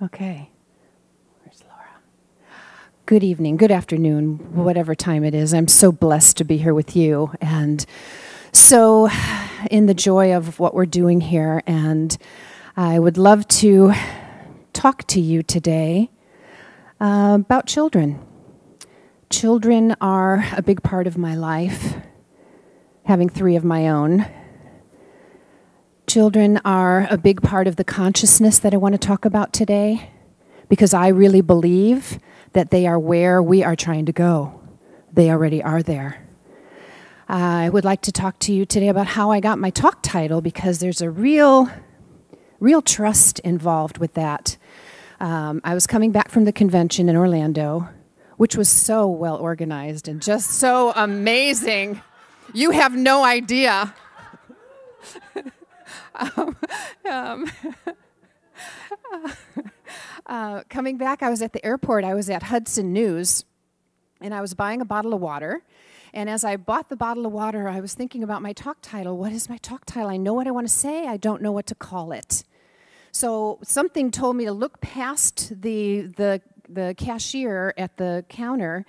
Okay. Where's Laura? Good evening, good afternoon, whatever time it is. I'm so blessed to be here with you and so in the joy of what we're doing here. And I would love to talk to you today about children. Children are a big part of my life, having 3 of my own. Children are a big part of the consciousness that I want to talk about today, because I really believe that they are where we are trying to go. They already are there. I would like to talk to you today about how I got my talk title, because there's a real trust involved with that. I was coming back from the convention in Orlando, which was so well organized and just so amazing. You have no idea. Coming back, I was at the airport. I was at Hudson News, and I was buying a bottle of water. And as I bought the bottle of water, I was thinking about my talk title. What is my talk title? I know what I want to say. I don't know what to call it. So something told me to look past the cashier at the counter,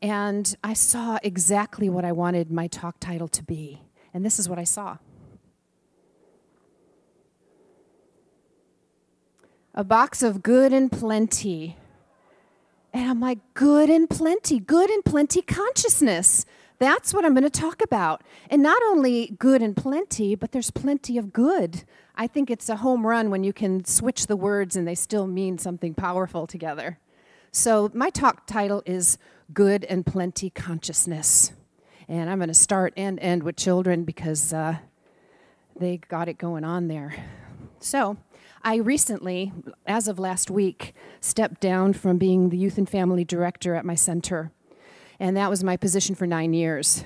and I saw exactly what I wanted my talk title to be. And this is what I saw. A box of good and plenty. And I'm like, good and plenty consciousness. That's what I'm going to talk about. And not only good and plenty, but there's plenty of good. I think it's a home run when you can switch the words and they still mean something powerful together. So my talk title is Good and Plenty Consciousness. And I'm going to start and end with children because they got it going on there. So I recently, as of last week, stepped down from being the youth and family director at my center. And that was my position for 9 years.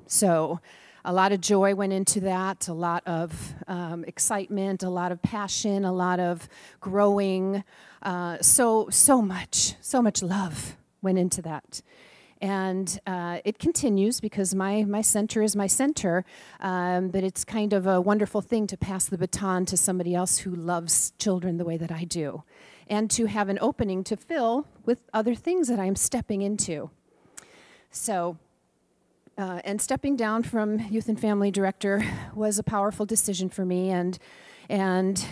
So a lot of joy went into that, a lot of excitement, a lot of passion, a lot of growing. So much love went into that. And it continues because my center is my center, but it's kind of a wonderful thing to pass the baton to somebody else who loves children the way that I do, and to have an opening to fill with other things that I'm stepping into. So, and stepping down from youth and family director was a powerful decision for me, and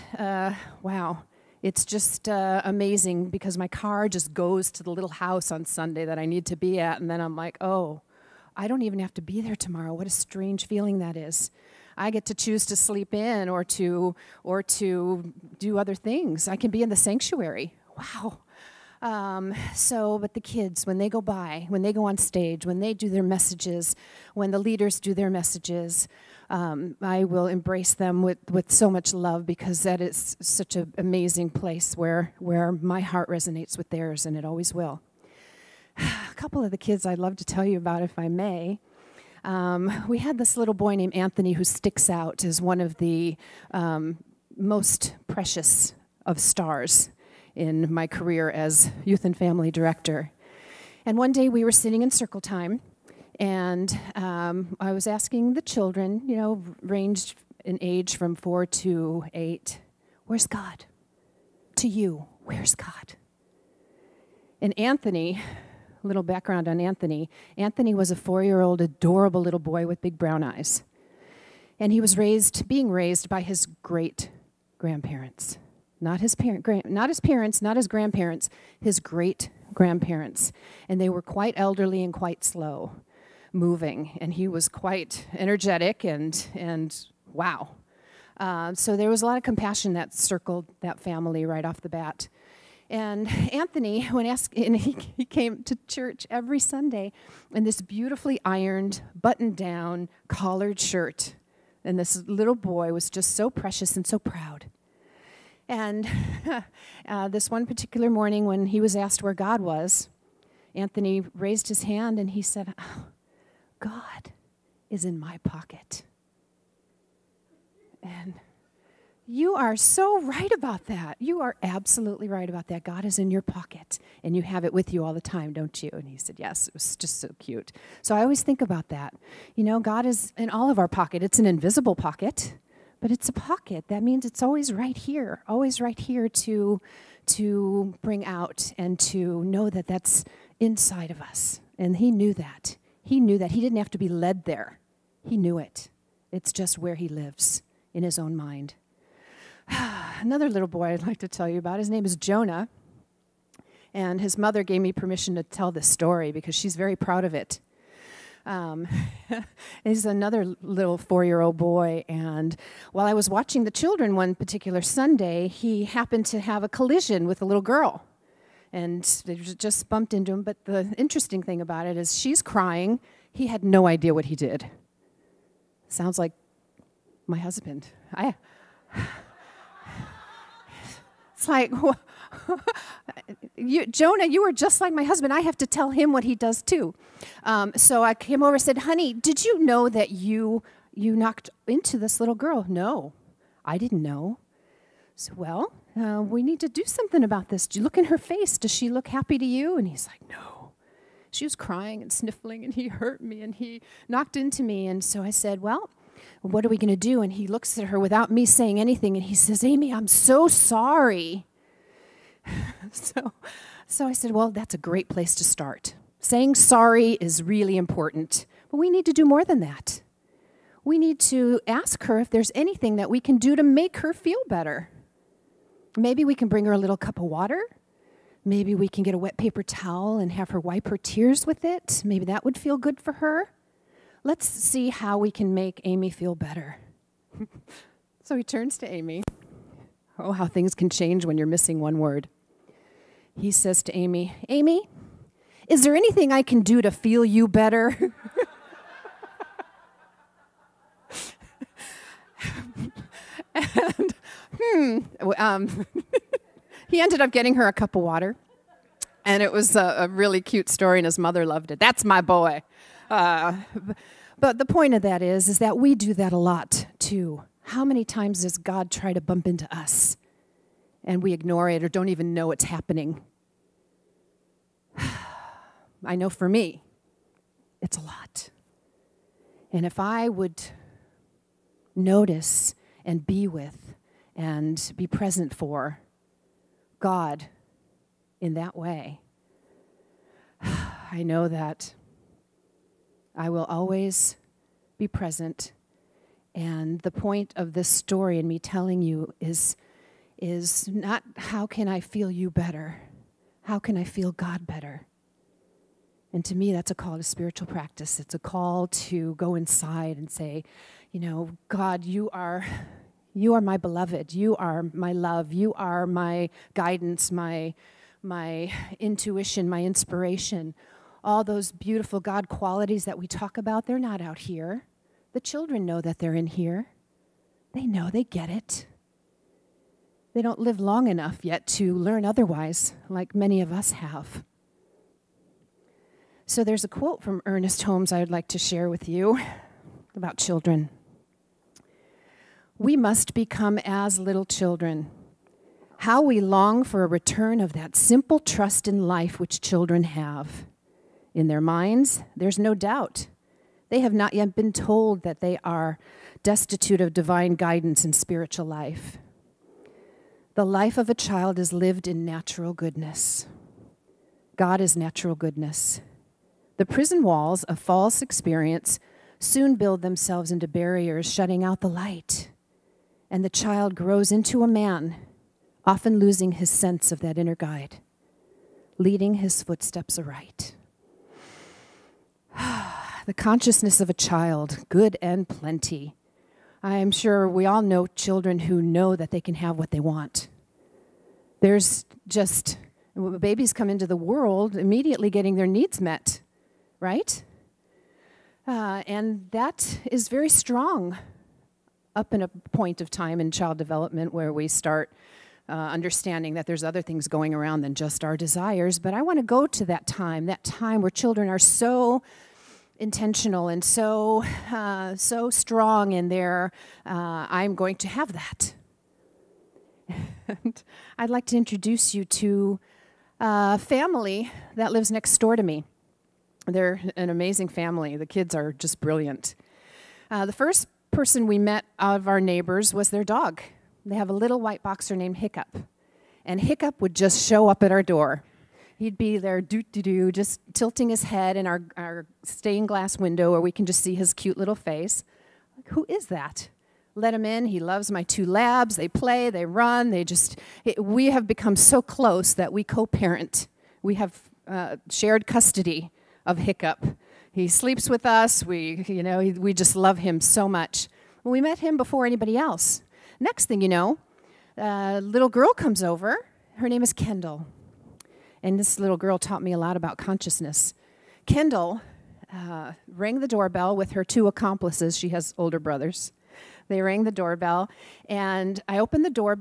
wow. It's just amazing because my car just goes to the little house on Sunday that I need to be at, and then I'm like, oh, I don't even have to be there tomorrow. What a strange feeling that is. I get to choose to sleep in or to do other things. I can be in the sanctuary. Wow. But the kids, when they go by, when they go on stage, when they do their messages, when the leaders do their messages, I will embrace them with so much love, because that is such an amazing place where my heart resonates with theirs, and it always will. A couple of the kids I'd love to tell you about, if I may. We had this little boy named Anthony who sticks out as one of the most precious of stars in my career as youth and family director. And one day we were sitting in circle time, and I was asking the children, ranged in age from 4 to 8, where's God? To you, where's God? And Anthony, a little background on Anthony. Anthony was a 4-year-old, adorable little boy with big brown eyes. And he was being raised by his great-grandparents. Not his parents, not his grandparents, his great-grandparents. And they were quite elderly and quite slow moving, and he was quite energetic and wow. So there was a lot of compassion that circled that family right off the bat. And Anthony, he came to church every Sunday in this beautifully ironed, buttoned-down, collared shirt. And this little boy was just so precious and so proud. And this one particular morning when he was asked where God was, Anthony raised his hand and he said, oh, God is in my pocket. And you are so right about that. You are absolutely right about that. God is in your pocket, and you have it with you all the time, don't you? And he said, yes. It was just so cute. So I always think about that. God is in all of our pocket. It's an invisible pocket, but it's a pocket. That means it's always right here to to bring out and to know that that's inside of us. And he knew that. He knew that. He didn't have to be led there. He knew it. It's just where he lives in his own mind. Another little boy I'd like to tell you about, his name is Jonah. And his mother gave me permission to tell this story because she's very proud of it. He's another little 4-year-old boy, and while I was watching the children one particular Sunday, he happened to have a collision with a little girl, and they just bumped into him. But the interesting thing about it is she's crying. He had no idea what he did. Sounds like my husband. It's like, Jonah, you are just like my husband. I have to tell him what he does too. So I came over and said, honey, did you know that you knocked into this little girl? No, I didn't know. So, well, we need to do something about this. Do you look in her face? Does she look happy to you? And he's like, no. She was crying and sniffling, and he hurt me, and he knocked into me. And so I said, well, what are we going to do? And he looks at her without me saying anything, and he says, Amy, I'm so sorry. So I said, well, that's a great place to start. Saying sorry is really important, but we need to do more than that. We need to ask her if there's anything that we can do to make her feel better. Maybe we can bring her a little cup of water. Maybe we can get a wet paper towel and have her wipe her tears with it. Maybe that would feel good for her. Let's see how we can make Amy feel better. So he turns to Amy. Oh, how things can change when you're missing one word. He says to Amy, Amy, is there anything I can do to feel you better? And, he ended up getting her a cup of water. And it was a really cute story, and his mother loved it. That's my boy. But the point of that is that we do that a lot, too. How many times does God try to bump into us and we ignore it or don't even know it's happening? I know for me, it's a lot. And if I would notice and be with and be present for God in that way, I know that I will always be present. And the point of this story and me telling you is not how can I feel you better? How can I feel God better? And to me, that's a call to spiritual practice. It's a call to go inside and say, you know, God, you are my beloved. You are my love. You are my guidance, my intuition, my inspiration. All those beautiful God qualities that we talk about, they're not out here. The children know that they're in here. They know, they get it. They don't live long enough yet to learn otherwise, like many of us have. So there's a quote from Ernest Holmes I would like to share with you about children. We must become as little children. How we long for a return of that simple trust in life which children have. In their minds, there's no doubt. They have not yet been told that they are destitute of divine guidance and spiritual life. The life of a child is lived in natural goodness. God is natural goodness. The prison walls of false experience soon build themselves into barriers shutting out the light, and the child grows into a man, often losing his sense of that inner guide, leading his footsteps aright. The consciousness of a child, good and plenty. I am sure we all know children who know that they can have what they want. There's just, babies come into the world immediately getting their needs met, right? And that is very strong up in a point of time in child development where we start understanding that there's other things going around than just our desires. But I want to go to that time where children are so intentional and so strong in their, I'm going to have that. And I'd like to introduce you to a family that lives next door to me. They're an amazing family. The kids are just brilliant. The first person we met out of our neighbors was their dog. They have a little white boxer named Hiccup. and Hiccup would just show up at our door. He'd be there, doo-doo-doo, just tilting his head in our stained glass window where we can just see his cute little face. Like, who is that? Let him in. He loves my 2 labs. They play, they run, we have become so close that we co-parent. We have shared custody of Hiccup. He sleeps with us. We just love him so much. Well, we met him before anybody else. Next thing you know, a little girl comes over. Her name is Kendall. And this little girl taught me a lot about consciousness. Kendall rang the doorbell with her 2 accomplices. She has older brothers. They rang the doorbell, and I opened the door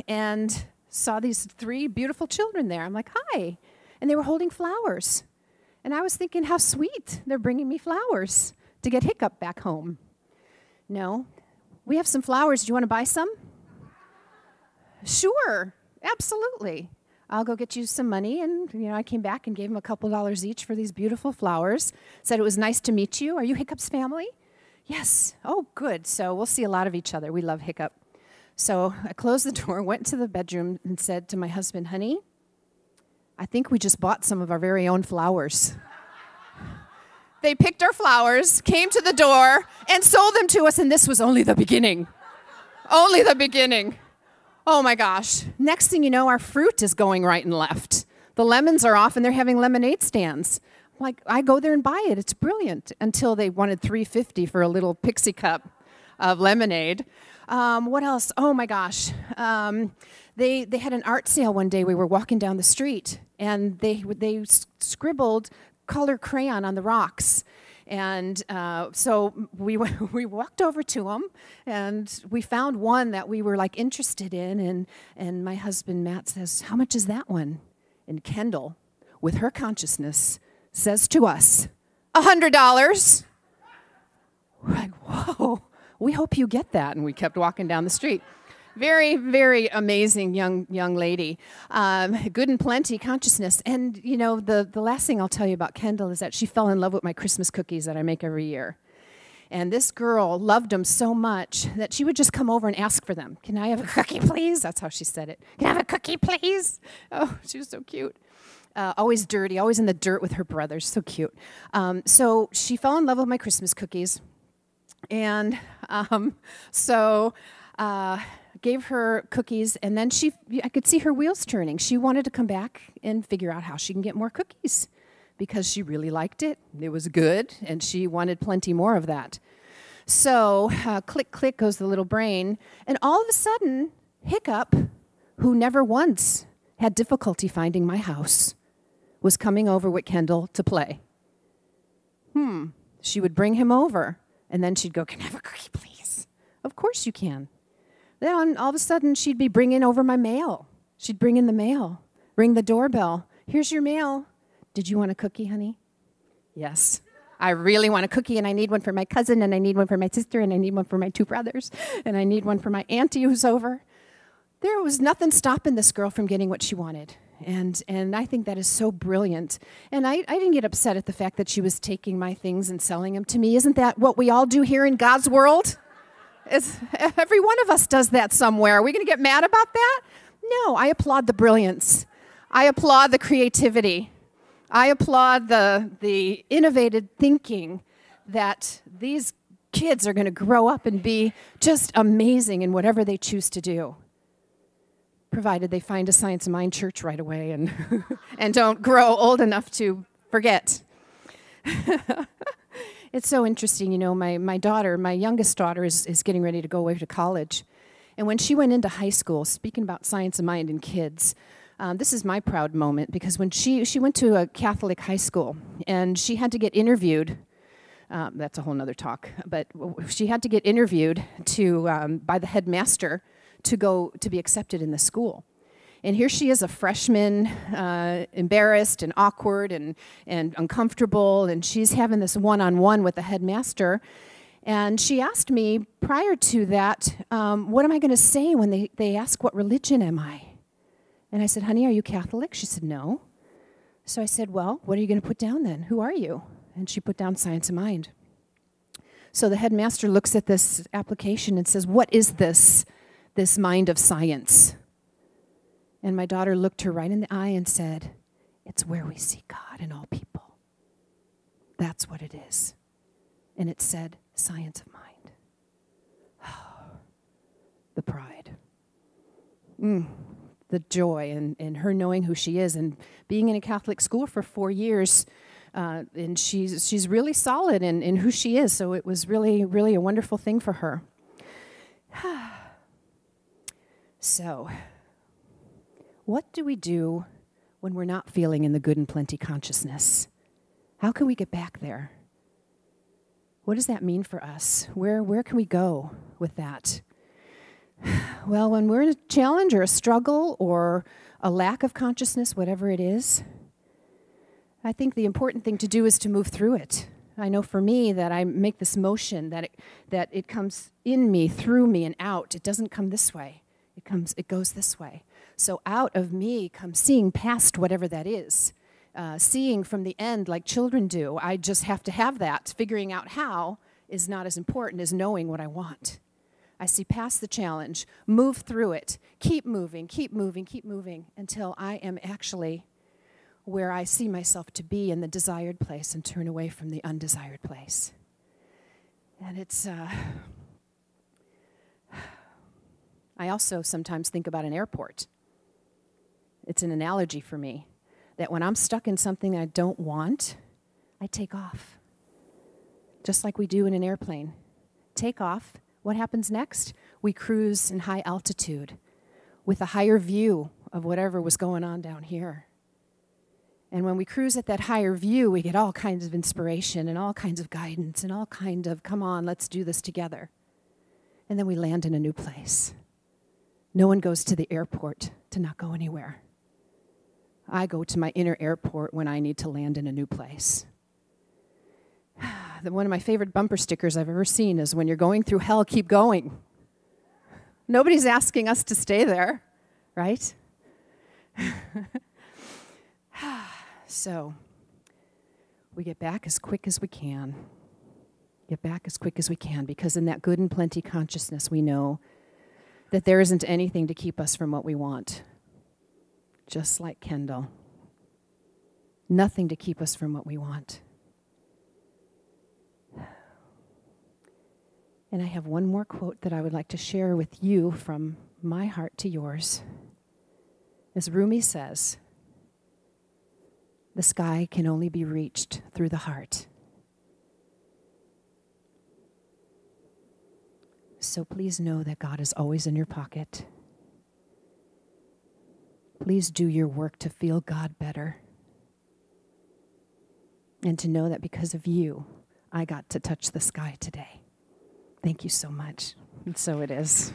and saw these 3 beautiful children there. I'm like, hi. And they were holding flowers. And I was thinking, how sweet. They're bringing me flowers to get Hiccup back home. No, we have some flowers. Do you want to buy some? Sure, absolutely. I'll go get you some money. And, I came back and gave them a couple dollars each for these beautiful flowers. Said it was nice to meet you. Are you Hiccup's family? Yes. Oh, good. So we'll see a lot of each other. We love Hiccup. So I closed the door, went to the bedroom, and said to my husband, honey, I think we just bought some of our very own flowers. They picked our flowers, came to the door, and sold them to us, and this was only the beginning. Only the beginning. Oh, my gosh. Next thing you know, our fruit is going right and left. The lemons are off, and they're having lemonade stands. Like, I go there and buy it. It's brilliant. Until they wanted $3.50 for a little pixie cup of lemonade. What else? Oh, my gosh. They had an art sale one day. We were walking down the street, and they scribbled color crayon on the rocks. And so we walked over to them, and we found one that we were, interested in. And my husband, Matt, says, how much is that one? And Kendall, with her consciousness, says to us, $100. We're like, whoa, we hope you get that. And we kept walking down the street. Very, very amazing young lady. Good and plenty consciousness. And, the last thing I'll tell you about Kendall is that she fell in love with my Christmas cookies that I make every year. And this girl loved them so much that she would just come over and ask for them. Can I have a cookie, please? That's how she said it. Can I have a cookie, please? Oh, she was so cute. Always dirty, always in the dirt with her brothers. So cute. So she fell in love with my Christmas cookies. And gave her cookies, and then I could see her wheels turning. She wanted to come back and figure out how she can get more cookies because she really liked it. It was good, and she wanted plenty more of that. So click, click goes the little brain, and all of a sudden, Hiccup, who never once had difficulty finding my house, was coming over with Kendall to play. She would bring him over, and then she'd go, can I have a cookie, please? Of course you can. Then all of a sudden, she'd be bringing over my mail. She'd bring in the mail, ring the doorbell. Here's your mail. Did you want a cookie, honey? Yes. I really want a cookie, and I need one for my cousin, and I need one for my sister, and I need one for my 2 brothers, and I need one for my auntie who's over. There was nothing stopping this girl from getting what she wanted. And I think that is so brilliant. And I didn't get upset at the fact that she was taking my things and selling them to me. Isn't that what we all do here in God's world? Every one of us does that somewhere. Are we going to get mad about that? No, I applaud the brilliance. I applaud the creativity. I applaud the innovative thinking that these kids are going to grow up and be just amazing in whatever they choose to do, provided they find a Science of Mind church right away and, and don't grow old enough to forget. It's so interesting, my daughter, my youngest daughter is getting ready to go away to college. And when she went into high school, speaking about Science of Mind and kids, this is my proud moment, because when she went to a Catholic high school, and she had to get interviewed, that's a whole nother talk, but she had to get interviewed by the headmaster to be accepted in the school. And here she is, a freshman, embarrassed and awkward and uncomfortable, and she's having this one-on-one with the headmaster. And she asked me prior to that, what am I going to say when they ask what religion am I? And I said, honey, are you Catholic? She said, no. So I said, well, what are you going to put down then? Who are you? And she put down Science of Mind. So the headmaster looks at this application and says, what is this this mind of science. And my daughter looked her right in the eye and said, it's where we see God in all people. That's what it is. And it said, science of mind. The pride. The joy in her knowing who she is and being in a Catholic school for 4 years. And she's really solid in who she is. So it was really, really a wonderful thing for her. So, what do we do when we're not feeling in the good and plenty consciousness? How can we get back there? What does that mean for us? Where can we go with that? Well, when we're in a challenge or a struggle or a lack of consciousness, whatever it is, I think the important thing to do is to move through it. I know for me that I make this motion that it comes in me, through me, and out. It doesn't come this way. It goes this way. So out of me comes seeing past whatever that is. Seeing from the end like children do. I just have to have that. Figuring out how is not as important as knowing what I want. I see past the challenge, move through it, keep moving, keep moving, keep moving until I am actually where I see myself to be in the desired place and turn away from the undesired place. And it's, I also sometimes think about an airport. It's an analogy for me that when I'm stuck in something I don't want, I take off. Just like we do in an airplane. Take off. What happens next? We cruise in high altitude with a higher view of whatever was going on down here. And when we cruise at that higher view, we get all kinds of inspiration and all kinds of guidance and all kind of, come on, let's do this together. And then we land in a new place. No one goes to the airport to not go anywhere. I go to my inner airport when I need to land in a new place. One of my favorite bumper stickers I've ever seen is, when you're going through hell, keep going. Nobody's asking us to stay there, right? So, we get back as quick as we can. Get back as quick as we can, because in that good and plenty consciousness, we know that there isn't anything to keep us from what we want. Just like Kendall. Nothing to keep us from what we want. And I have one more quote that I would like to share with you from my heart to yours. As Rumi says, the sky can only be reached through the heart. So please know that God is always in your pocket. Please do your work to feel God better. And to know that because of you, I got to touch the sky today. Thank you so much. And so it is.